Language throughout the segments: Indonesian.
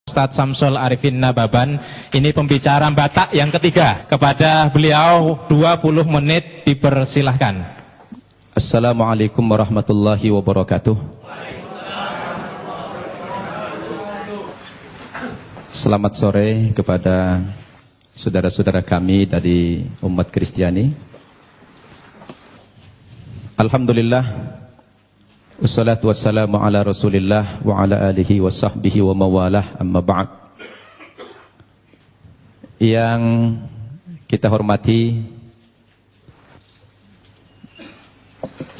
Ustadz Samsul Arifin Nababan. Ini pembicara Batak yang ketiga. Kepada beliau 20 menit dipersilahkan. Assalamualaikum warahmatullahi wabarakatuh. Selamat sore kepada saudara-saudara kami dari umat Kristiani. Alhamdulillah, wassalatu wassalamu ala rasulillah wa ala alihi wa sahbihi wa mawalah, amma ba'd. Yang kita hormati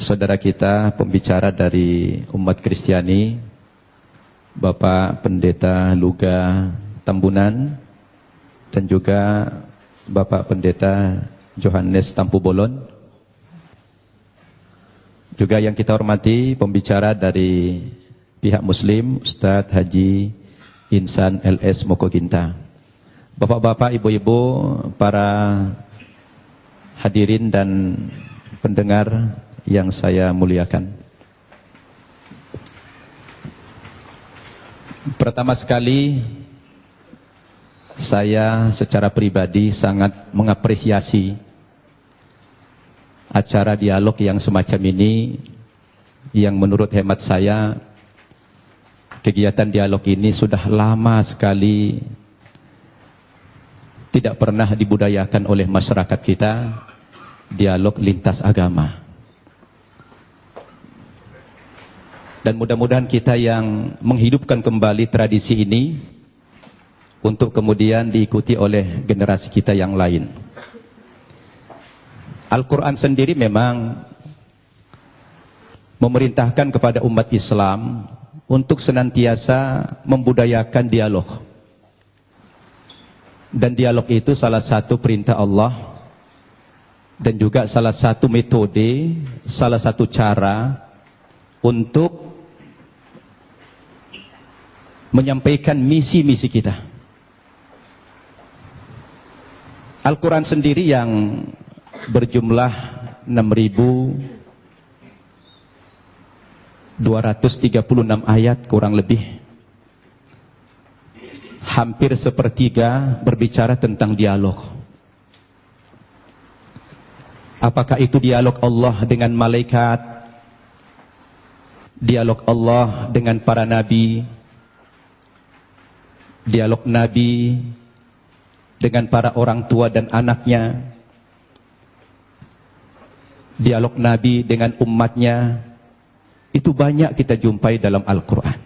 saudara kita, pembicara dari umat Kristiani, Bapak Pendeta Luga Tambunan, dan juga Bapak Pendeta Johannes Tampu Bolon. Juga yang kita hormati pembicara dari pihak Muslim, Ustadz Haji Insan LS Mokoginta. Bapak-bapak, ibu-ibu, para hadirin dan pendengar yang saya muliakan. Pertama sekali, saya secara pribadi sangat mengapresiasi acara dialog yang semacam ini, yang menurut hemat saya kegiatan dialog ini sudah lama sekali tidak pernah dibudayakan oleh masyarakat kita, dialog lintas agama. Dan mudah-mudahan kita yang menghidupkan kembali tradisi ini untuk kemudian diikuti oleh generasi kita yang lain. Al-Quran sendiri memang memerintahkan kepada umat Islam untuk senantiasa membudayakan dialog. Dan dialog itu salah satu perintah Allah, dan juga salah satu metode, salah satu cara untuk menyampaikan misi-misi kita. Al-Quran sendiri yang berjumlah 6.236 ayat kurang lebih, hampir sepertiga berbicara tentang dialog. Apakah itu dialog Allah dengan malaikat, dialog Allah dengan para nabi, dialog nabi dengan para orang tua dan anaknya, dialog Nabi dengan umatnya, itu banyak kita jumpai dalam Al-Quran.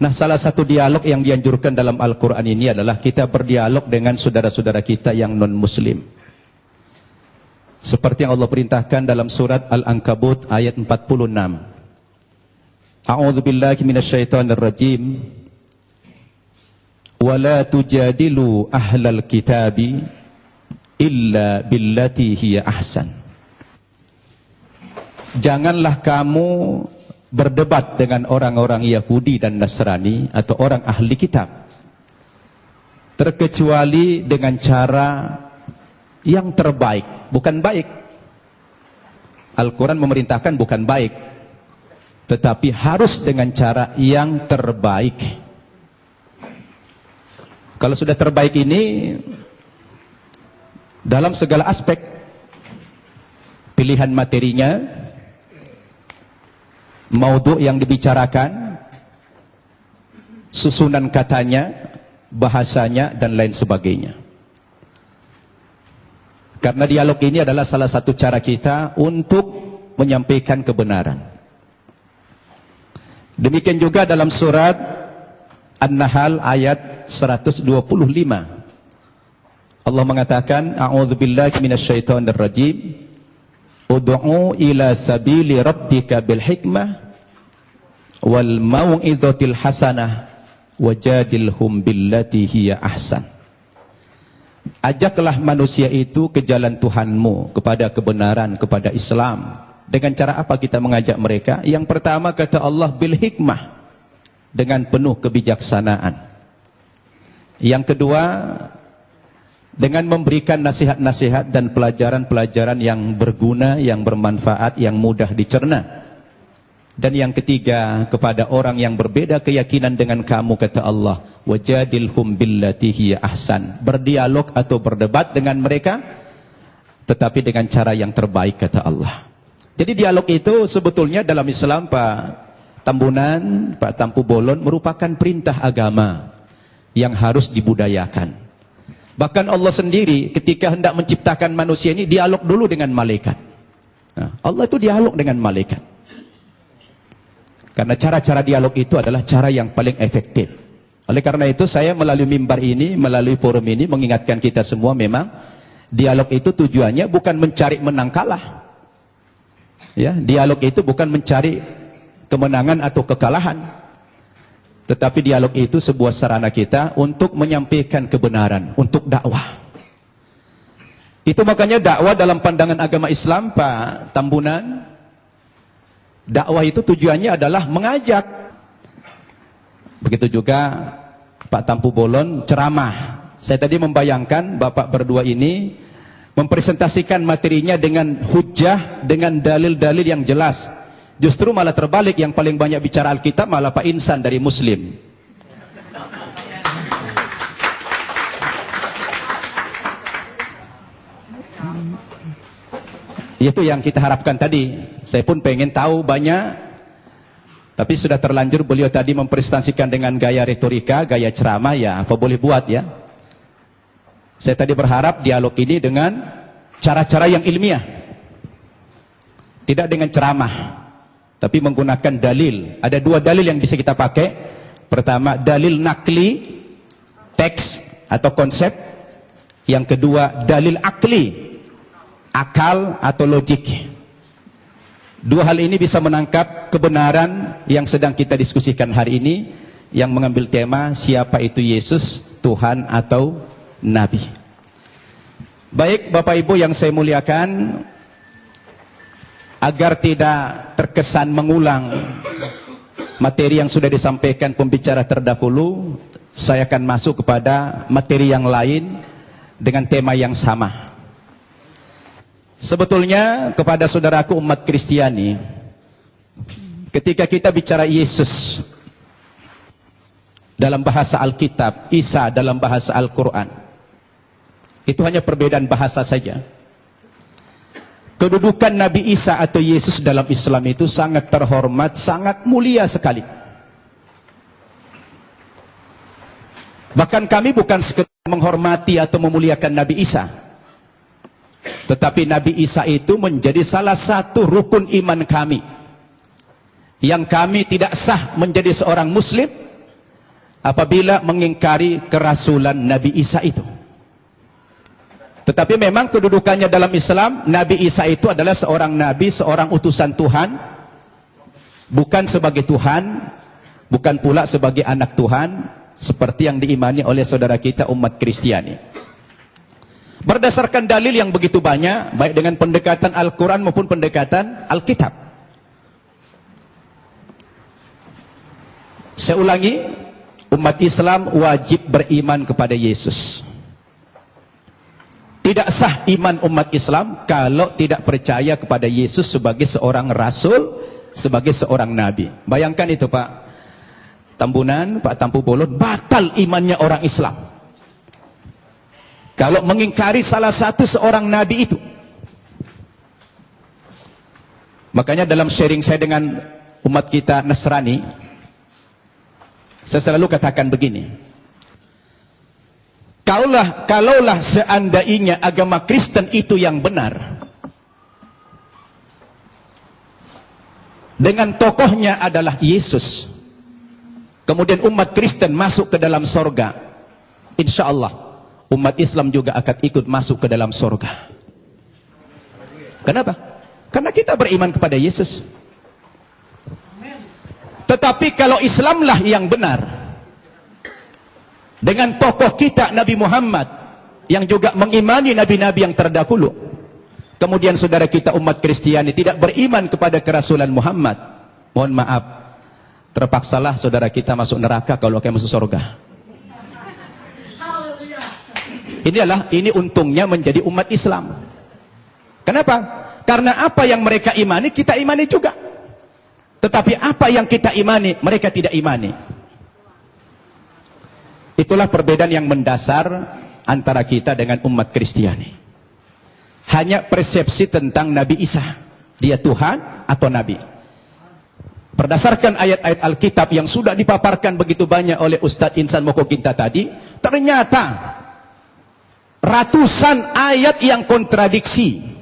Nah, salah satu dialog yang dianjurkan dalam Al-Quran ini adalah kita berdialog dengan saudara-saudara kita yang non-Muslim. Seperti yang Allah perintahkan dalam surat Al-Ankabut ayat 46. A'udzu billahi minasyaitonir rajim. Wa la tujadilu ahlal kitabi illa billati hiya ahsan. Janganlah kamu berdebat dengan orang-orang Yahudi dan Nasrani atau orang ahli kitab, terkecuali dengan cara yang terbaik, bukan baik. Al-Quran memerintahkan bukan baik, tetapi harus dengan cara yang terbaik. Kalau sudah terbaik ini dalam segala aspek, pilihan materinya, maudhu yang dibicarakan, susunan katanya, bahasanya, dan lain sebagainya. Karena dialog ini adalah salah satu cara kita untuk menyampaikan kebenaran. Demikian juga dalam surat An-Nahl ayat 125. Allah mengatakan, A'udzubillahi minasyaitonir rajim. Ud'u ila sabili rabbika bil hikmah wal mau'izatil hasanah wajadilhum billati hiya ahsan. Ajaklah manusia itu ke jalan Tuhanmu, kepada kebenaran, kepada Islam. Dengan cara apa kita mengajak mereka? Yang pertama kata Allah, bil hikmah, dengan penuh kebijaksanaan. Yang kedua, dengan memberikan nasihat-nasihat dan pelajaran-pelajaran yang berguna, yang bermanfaat, yang mudah dicerna. Dan yang ketiga, kepada orang yang berbeda keyakinan dengan kamu, kata Allah, wajadilhum billati hiya ahsan. Berdialog atau berdebat dengan mereka, tetapi dengan cara yang terbaik, kata Allah. Jadi dialog itu sebetulnya dalam Islam, Pak Tambunan, Pak Tampu Bolon, merupakan perintah agama yang harus dibudayakan. Bahkan Allah sendiri ketika hendak menciptakan manusia ini, dialog dulu dengan malaikat. Nah, Allah itu dialog dengan malaikat. Karena cara-cara dialog itu adalah cara yang paling efektif. Oleh karena itu saya melalui mimbar ini, melalui forum ini mengingatkan kita semua, memang dialog itu tujuannya bukan mencari menang kalah. Ya, dialog itu bukan mencari kemenangan atau kekalahan. Tetapi dialog itu sebuah sarana kita untuk menyampaikan kebenaran, untuk dakwah. Itu makanya dakwah dalam pandangan agama Islam, Pak Tambunan, dakwah itu tujuannya adalah mengajak. Begitu juga Pak Tampu Bolon ceramah. Saya tadi membayangkan Bapak berdua ini mempresentasikan materinya dengan hujjah, dengan dalil-dalil yang jelas. Justru malah terbalik, yang paling banyak bicara Alkitab malah Pak Insan dari Muslim. Itu yang kita harapkan tadi. Saya pun pengen tahu banyak, tapi sudah terlanjur beliau tadi mempresentasikan dengan gaya retorika, gaya ceramah, ya apa boleh buat ya. Saya tadi berharap dialog ini dengan cara-cara yang ilmiah, tidak dengan ceramah, tapi menggunakan dalil. Ada dua dalil yang bisa kita pakai. Pertama, dalil nakli, teks atau konsep. Yang kedua, dalil akli, akal atau logik. Dua hal ini bisa menangkap kebenaran yang sedang kita diskusikan hari ini, yang mengambil tema siapa itu Yesus, Tuhan atau Nabi. Baik Bapak Ibu yang saya muliakan, agar tidak terkesan mengulang materi yang sudah disampaikan pembicara terdahulu, saya akan masuk kepada materi yang lain dengan tema yang sama. Sebetulnya kepada saudaraku umat Kristiani, ketika kita bicara Yesus dalam bahasa Alkitab, Isa dalam bahasa Al-Quran, itu hanya perbedaan bahasa saja. Kedudukan Nabi Isa atau Yesus dalam Islam itu sangat terhormat, sangat mulia sekali. Bahkan kami bukan sekedar menghormati atau memuliakan Nabi Isa, tetapi Nabi Isa itu menjadi salah satu rukun iman kami, yang kami tidak sah menjadi seorang muslim apabila mengingkari kerasulan Nabi Isa itu. Tetapi memang kedudukannya dalam Islam, Nabi Isa itu adalah seorang nabi, seorang utusan Tuhan, bukan sebagai Tuhan, bukan pula sebagai anak Tuhan, seperti yang diimani oleh saudara kita umat Kristiani. Berdasarkan dalil yang begitu banyak, baik dengan pendekatan Al-Quran maupun pendekatan Alkitab. Saya ulangi, umat Islam wajib beriman kepada Yesus. Tidak sah iman umat Islam kalau tidak percaya kepada Yesus sebagai seorang rasul, sebagai seorang nabi. Bayangkan itu Pak Tambunan, Pak Tampu Bolon, batal imannya orang Islam kalau mengingkari salah satu seorang nabi itu. Makanya dalam sharing saya dengan umat kita Nasrani, saya selalu katakan begini, kalaulah seandainya agama Kristen itu yang benar, dengan tokohnya adalah Yesus, kemudian umat Kristen masuk ke dalam sorga, insya Allah umat Islam juga akan ikut masuk ke dalam sorga. Kenapa? Karena kita beriman kepada Yesus. Tetapi kalau Islamlah yang benar, dengan tokoh kita Nabi Muhammad, yang juga mengimani nabi-nabi yang terdahulu, kemudian saudara kita umat Kristiani tidak beriman kepada kerasulan Muhammad, mohon maaf, terpaksalah saudara kita masuk neraka kalau akan masuk surga. Ini untungnya menjadi umat Islam. Kenapa? Karena apa yang mereka imani, kita imani juga. Tetapi apa yang kita imani, mereka tidak imani. Itulah perbedaan yang mendasar antara kita dengan umat Kristiani. Hanya persepsi tentang Nabi Isa, dia Tuhan atau Nabi. Berdasarkan ayat-ayat Alkitab yang sudah dipaparkan begitu banyak oleh Ustadz Insan Mokoginta tadi, ternyata ratusan ayat yang kontradiksi.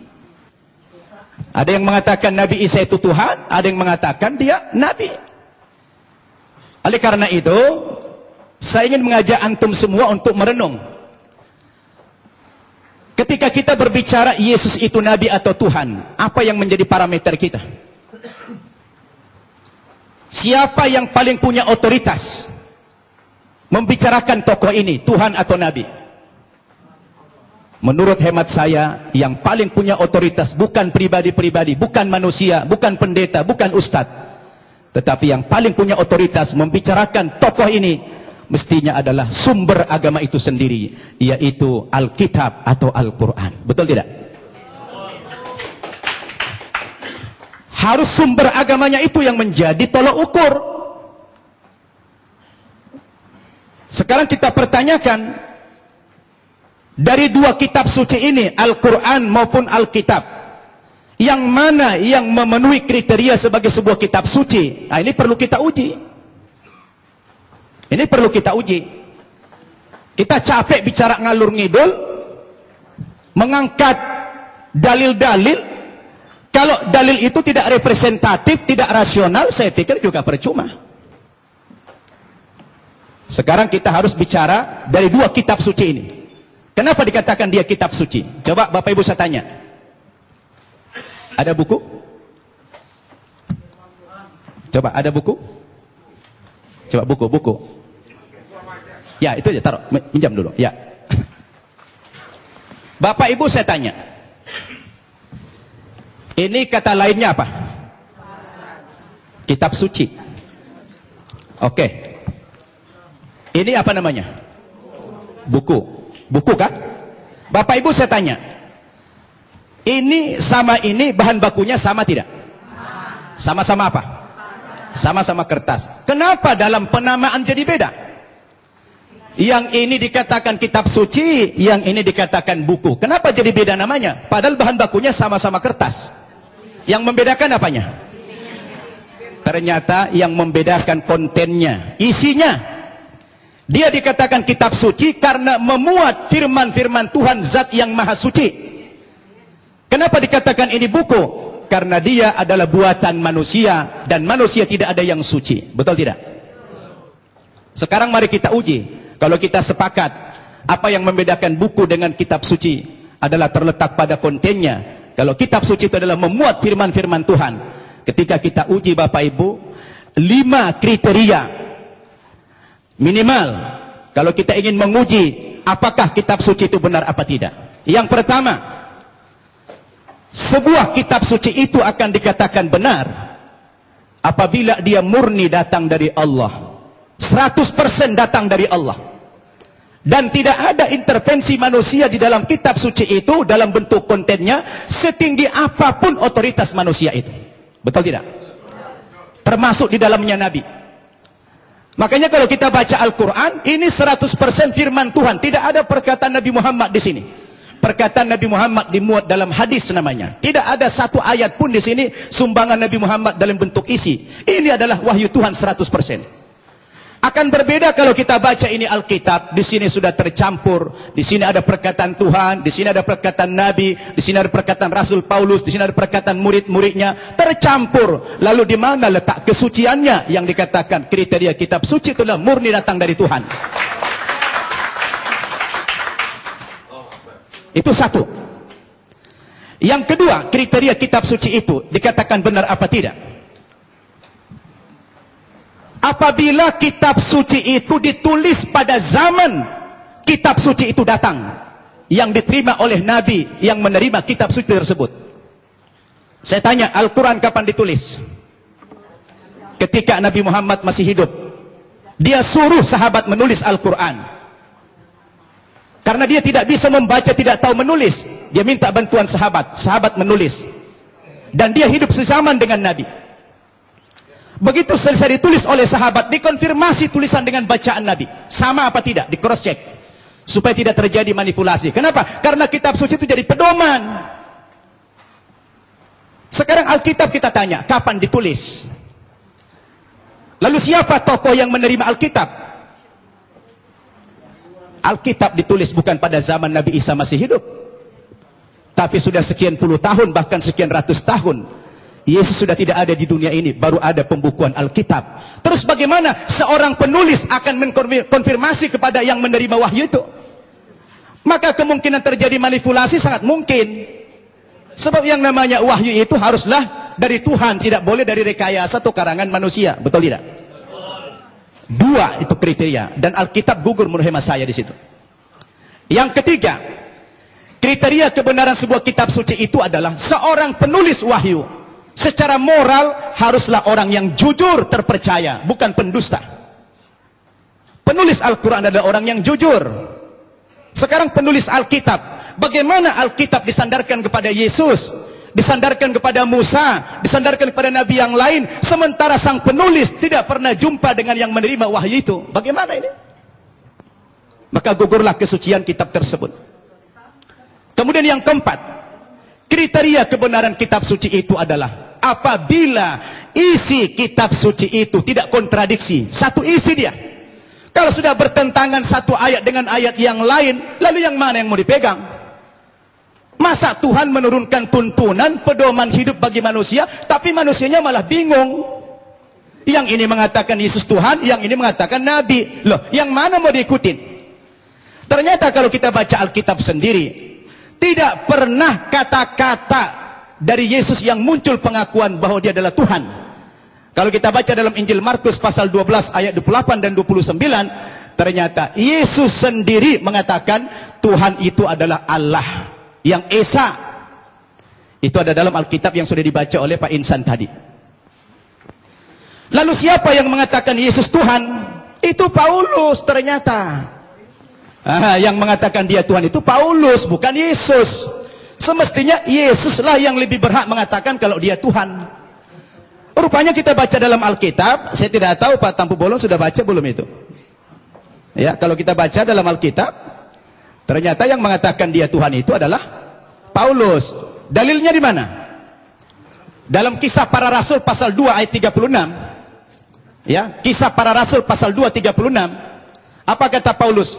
Ada yang mengatakan Nabi Isa itu Tuhan, ada yang mengatakan dia Nabi. Oleh karena itu, saya ingin mengajak antum semua untuk merenung. Ketika kita berbicara Yesus itu Nabi atau Tuhan, apa yang menjadi parameter kita? Siapa yang paling punya otoritas membicarakan tokoh ini, Tuhan atau Nabi? Menurut hemat saya, yang paling punya otoritas bukan pribadi-pribadi, bukan manusia, bukan pendeta, bukan ustadz. Tetapi yang paling punya otoritas membicarakan tokoh ini, mestinya adalah sumber agama itu sendiri, yaitu Alkitab atau Al-Quran. Betul tidak? Harus sumber agamanya itu yang menjadi tolok ukur. Sekarang kita pertanyakan, dari dua kitab suci ini, Al-Quran maupun Alkitab, yang mana yang memenuhi kriteria sebagai sebuah kitab suci? Nah, ini perlu kita uji. Ini perlu kita uji. Kita capek bicara ngalur ngidul, mengangkat dalil-dalil. Kalau dalil itu tidak representatif, tidak rasional, saya pikir juga percuma. Sekarang kita harus bicara dari dua kitab suci ini. Kenapa dikatakan dia kitab suci? Coba Bapak Ibu saya tanya. Ada buku? Coba ada buku? Coba buku. Ya, itu aja, taruh, pinjam dulu. Ya. Bapak Ibu saya tanya. Ini kata lainnya apa? Kitab suci. Oke. Ini apa namanya? Buku. Buku kan? Bapak Ibu saya tanya. Ini sama ini bahan bakunya sama tidak? Sama-sama apa? Sama-sama kertas. Kenapa dalam penamaan jadi beda? Yang ini dikatakan kitab suci, yang ini dikatakan buku. Kenapa jadi beda namanya? Padahal bahan bakunya sama-sama kertas. Yang membedakan apanya? Ternyata yang membedakan kontennya, isinya. Dia dikatakan kitab suci karena memuat firman-firman Tuhan Zat yang Maha Suci. Kenapa dikatakan ini buku? Karena dia adalah buatan manusia dan manusia tidak ada yang suci. Betul tidak? Sekarang mari kita uji. Kalau kita sepakat apa yang membedakan buku dengan kitab suci adalah terletak pada kontennya. Kalau kitab suci itu adalah memuat firman-firman Tuhan. Ketika kita uji Bapak Ibu, 5 kriteria minimal kalau kita ingin menguji apakah kitab suci itu benar apa tidak. Yang pertama, sebuah kitab suci itu akan dikatakan benar apabila dia murni datang dari Allah, 100% datang dari Allah, dan tidak ada intervensi manusia di dalam kitab suci itu dalam bentuk kontennya, setinggi apapun otoritas manusia itu. Betul tidak? Termasuk di dalamnya Nabi. Makanya kalau kita baca Al-Quran, ini 100% firman Tuhan. Tidak ada perkataan Nabi Muhammad di sini. Perkataan Nabi Muhammad dimuat dalam hadis namanya. Tidak ada satu ayat pun di sini sumbangan Nabi Muhammad dalam bentuk isi. Ini adalah wahyu Tuhan 100%. Akan berbeda kalau kita baca ini Alkitab. Di sini sudah tercampur. Di sini ada perkataan Tuhan, di sini ada perkataan Nabi, di sini ada perkataan Rasul Paulus, di sini ada perkataan murid-muridnya, tercampur. Lalu di mana letak kesuciannya yang dikatakan kriteria kitab suci itulah murni datang dari Tuhan. Itu satu. Yang kedua, kriteria kitab suci itu dikatakan benar apa tidak? Apabila kitab suci itu ditulis pada zaman kitab suci itu datang, yang diterima oleh Nabi yang menerima kitab suci tersebut. Saya tanya, Al-Quran kapan ditulis? Ketika Nabi Muhammad masih hidup. Dia suruh sahabat menulis Al-Quran. Karena dia tidak bisa membaca, tidak tahu menulis. Dia minta bantuan sahabat, sahabat menulis. Dan dia hidup sezaman dengan Nabi. Begitu selesai ditulis oleh sahabat, dikonfirmasi tulisan dengan bacaan Nabi. Sama apa tidak? Di cross check. Supaya tidak terjadi manipulasi. Kenapa? Karena kitab suci itu jadi pedoman. Sekarang Alkitab kita tanya, kapan ditulis? Lalu siapa tokoh yang menerima Alkitab? Alkitab ditulis bukan pada zaman Nabi Isa masih hidup. Tapi sudah sekian puluh tahun, bahkan sekian ratus tahun. Yesus sudah tidak ada di dunia ini, baru ada pembukuan Alkitab. Terus bagaimana seorang penulis akan mengkonfirmasi kepada yang menerima wahyu itu? Maka kemungkinan terjadi manipulasi sangat mungkin. Sebab yang namanya wahyu itu haruslah dari Tuhan, tidak boleh dari rekayasa atau karangan manusia. Betul tidak? Dua itu kriteria, dan Alkitab gugur menurut hemat saya di situ. Yang ketiga, kriteria kebenaran sebuah kitab suci itu adalah seorang penulis wahyu secara moral haruslah orang yang jujur, terpercaya, bukan pendusta. Penulis Al-Quran adalah orang yang jujur. Sekarang penulis Alkitab, bagaimana Alkitab disandarkan kepada Yesus, disandarkan kepada Musa, disandarkan kepada Nabi yang lain, sementara sang penulis tidak pernah jumpa dengan yang menerima wahyu itu? Bagaimana ini? Maka gugurlah kesucian kitab tersebut. Kemudian yang keempat, kriteria kebenaran kitab suci itu adalah apabila isi kitab suci itu tidak kontradiksi, satu isi dia. Kalau sudah bertentangan satu ayat dengan ayat yang lain, lalu yang mana yang mau dipegang? Masa Tuhan menurunkan tuntunan, pedoman hidup bagi manusia, tapi manusianya malah bingung. Yang ini mengatakan Yesus Tuhan, yang ini mengatakan Nabi. Loh, yang mana mau diikutin? Ternyata kalau kita baca Alkitab sendiri, tidak pernah kata-kata dari Yesus yang muncul pengakuan bahwa dia adalah Tuhan. Kalau kita baca dalam Injil Markus pasal 12 ayat 28 dan 29, ternyata Yesus sendiri mengatakan Tuhan itu adalah Allah yang Esa. Itu ada dalam Alkitab yang sudah dibaca oleh Pak Insan tadi. Lalu siapa yang mengatakan Yesus Tuhan? Itu Paulus ternyata. Yang mengatakan dia Tuhan itu Paulus, bukan Yesus. Semestinya Yesuslah yang lebih berhak mengatakan kalau dia Tuhan. Rupanya kita baca dalam Alkitab, saya tidak tahu Pak Tampu Bolon sudah baca belum itu. Ya, kalau kita baca dalam Alkitab, ternyata yang mengatakan dia Tuhan itu adalah Paulus. Dalilnya di mana? Dalam Kisah Para Rasul pasal 2 ayat 36. Ya, Kisah Para Rasul pasal 2 36. Apa kata Paulus?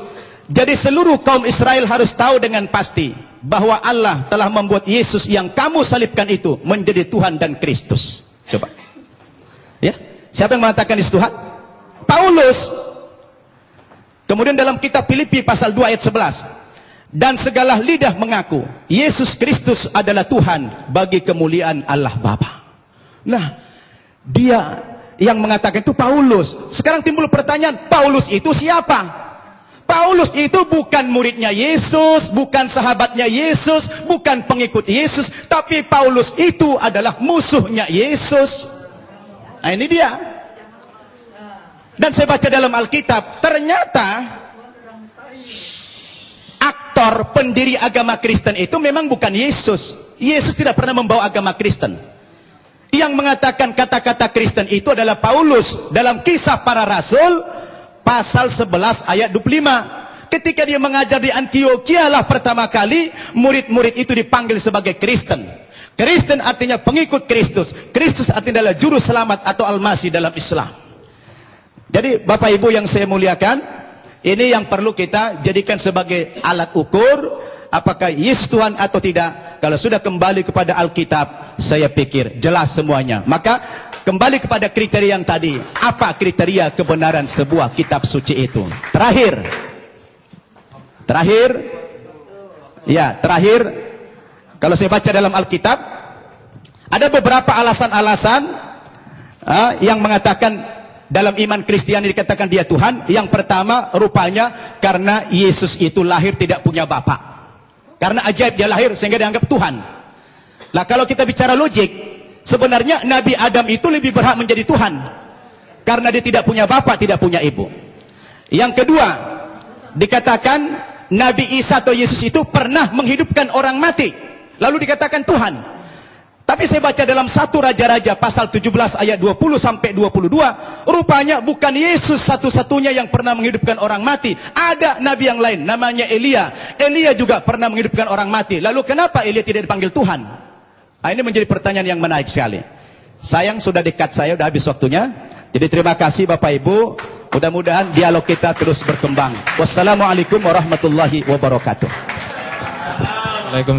Jadi seluruh kaum Israel harus tahu dengan pasti bahwa Allah telah membuat Yesus yang kamu salibkan itu menjadi Tuhan dan Kristus. Coba. Ya, siapa yang mengatakan Yesus Tuhan? Paulus. Kemudian dalam kitab Filipi pasal 2 ayat 11. Dan segala lidah mengaku Yesus Kristus adalah Tuhan bagi kemuliaan Allah Bapa. Nah, dia yang mengatakan itu Paulus. Sekarang timbul pertanyaan, Paulus itu siapa? Paulus itu bukan muridnya Yesus, bukan sahabatnya Yesus, bukan pengikut Yesus, tapi Paulus itu adalah musuhnya Yesus. Nah, ini dia. Dan saya baca dalam Alkitab, ternyata aktor pendiri agama Kristen itu memang bukan Yesus. Yesus tidak pernah membawa agama Kristen. Yang mengatakan kata-kata Kristen itu adalah Paulus dalam Kisah Para Rasul pasal 11 ayat 25. Ketika dia mengajar di Antioquia lah pertama kali murid-murid itu dipanggil sebagai Kristen. Kristen artinya pengikut Kristus. Kristus artinya adalah juru selamat atau Al-Masih dalam Islam. Jadi Bapak Ibu yang saya muliakan, ini yang perlu kita jadikan sebagai alat ukur apakah Yesus Tuhan atau tidak. Kalau sudah kembali kepada Alkitab, saya pikir jelas semuanya. Maka kembali kepada kriteria yang tadi. Apa kriteria kebenaran sebuah kitab suci itu? Terakhir. Kalau saya baca dalam Alkitab, ada beberapa alasan-alasan yang mengatakan dalam iman Kristiani dikatakan dia Tuhan. Yang pertama, rupanya karena Yesus itu lahir tidak punya bapak. Karena ajaib dia lahir sehingga dianggap Tuhan. Nah, kalau kita bicara logik, sebenarnya Nabi Adam itu lebih berhak menjadi Tuhan. Karena dia tidak punya bapak, tidak punya ibu. Yang kedua, dikatakan Nabi Isa atau Yesus itu pernah menghidupkan orang mati. Lalu dikatakan Tuhan. Tapi saya baca dalam 1 Raja-Raja pasal 17 ayat 20 sampai 22, rupanya bukan Yesus satu-satunya yang pernah menghidupkan orang mati. Ada nabi yang lain namanya Elia. Elia juga pernah menghidupkan orang mati. Lalu kenapa Elia tidak dipanggil Tuhan? Nah, ini menjadi pertanyaan yang menarik sekali. Sayang sudah dekat, saya sudah habis waktunya. Jadi terima kasih Bapak Ibu. Mudah-mudahan dialog kita terus berkembang. Wassalamualaikum warahmatullahi wabarakatuh. Waalaikumsalam.